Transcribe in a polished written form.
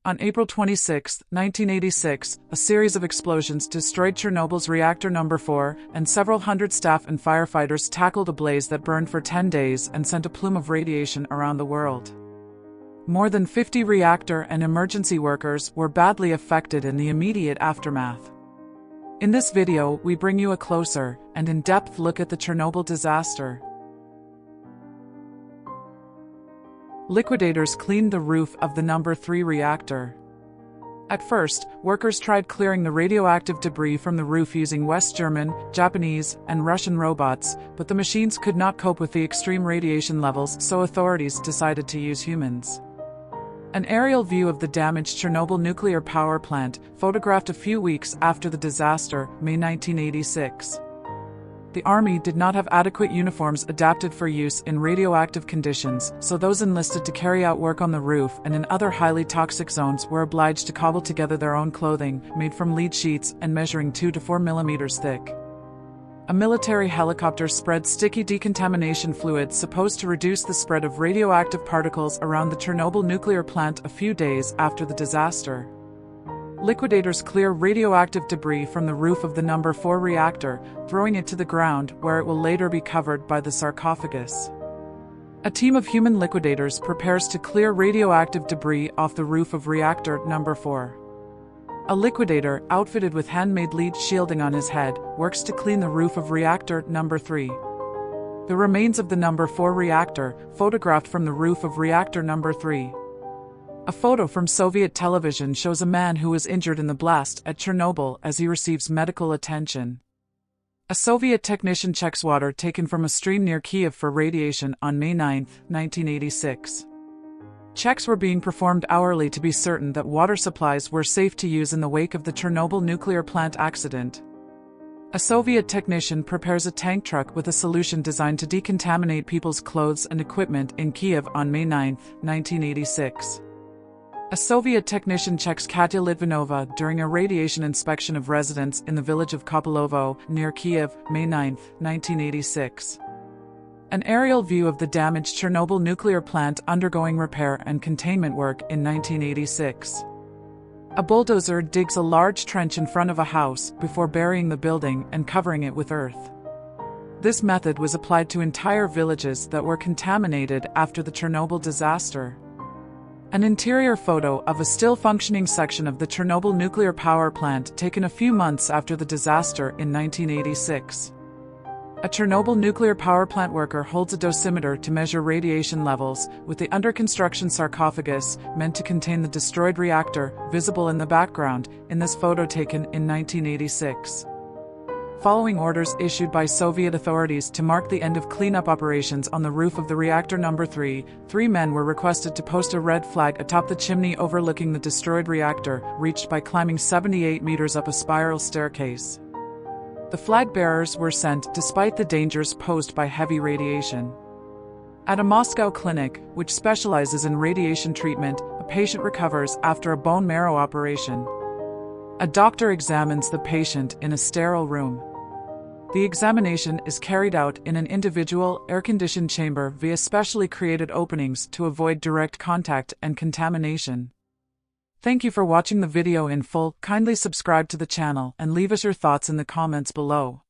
On April 26, 1986, a series of explosions destroyed Chernobyl's reactor number 4, and several hundred staff and firefighters tackled a blaze that burned for 10 days and sent a plume of radiation around the world. More than 50 reactor and emergency workers were badly affected in the immediate aftermath. In this video, we bring you a closer and in-depth look at the Chernobyl disaster. Liquidators cleaned the roof of the number 3 reactor. At first, workers tried clearing the radioactive debris from the roof using West German, Japanese, and Russian robots, but the machines could not cope with the extreme radiation levels, so authorities decided to use humans. An aerial view of the damaged Chernobyl nuclear power plant, photographed a few weeks after the disaster, May 1986. The Army did not have adequate uniforms adapted for use in radioactive conditions, so those enlisted to carry out work on the roof and in other highly toxic zones were obliged to cobble together their own clothing, made from lead sheets and measuring 2 to 4 millimeters thick. A military helicopter spread sticky decontamination fluid supposed to reduce the spread of radioactive particles around the Chernobyl nuclear plant a few days after the disaster. Liquidators clear radioactive debris from the roof of the number 4 reactor, throwing it to the ground, where it will later be covered by the sarcophagus. A team of human liquidators prepares to clear radioactive debris off the roof of reactor number 4. A liquidator, outfitted with handmade lead shielding on his head, works to clean the roof of reactor number 3. The remains of the number 4 reactor, photographed from the roof of reactor number 3. A photo from Soviet television shows a man who was injured in the blast at Chernobyl as he receives medical attention. A Soviet technician checks water taken from a stream near Kiev for radiation on May 9, 1986. Checks were being performed hourly to be certain that water supplies were safe to use in the wake of the Chernobyl nuclear plant accident. A Soviet technician prepares a tank truck with a solution designed to decontaminate people's clothes and equipment in Kiev on May 9, 1986. A Soviet technician checks Katya Litvinova during a radiation inspection of residents in the village of Kopylovo, near Kiev, May 9, 1986. An aerial view of the damaged Chernobyl nuclear plant undergoing repair and containment work in 1986. A bulldozer digs a large trench in front of a house before burying the building and covering it with earth. This method was applied to entire villages that were contaminated after the Chernobyl disaster. An interior photo of a still-functioning section of the Chernobyl nuclear power plant taken a few months after the disaster in 1986. A Chernobyl nuclear power plant worker holds a dosimeter to measure radiation levels, with the under-construction sarcophagus, meant to contain the destroyed reactor, visible in the background, in this photo taken in 1986. Following orders issued by Soviet authorities to mark the end of cleanup operations on the roof of the reactor number 3, 3 men were requested to post a red flag atop the chimney overlooking the destroyed reactor, reached by climbing 78 meters up a spiral staircase. The flag bearers were sent despite the dangers posed by heavy radiation. At a Moscow clinic, which specializes in radiation treatment, a patient recovers after a bone marrow operation. A doctor examines the patient in a sterile room. The examination is carried out in an individual, air-conditioned chamber via specially created openings to avoid direct contact and contamination. Thank you for watching the video in full. Kindly subscribe to the channel and leave us your thoughts in the comments below.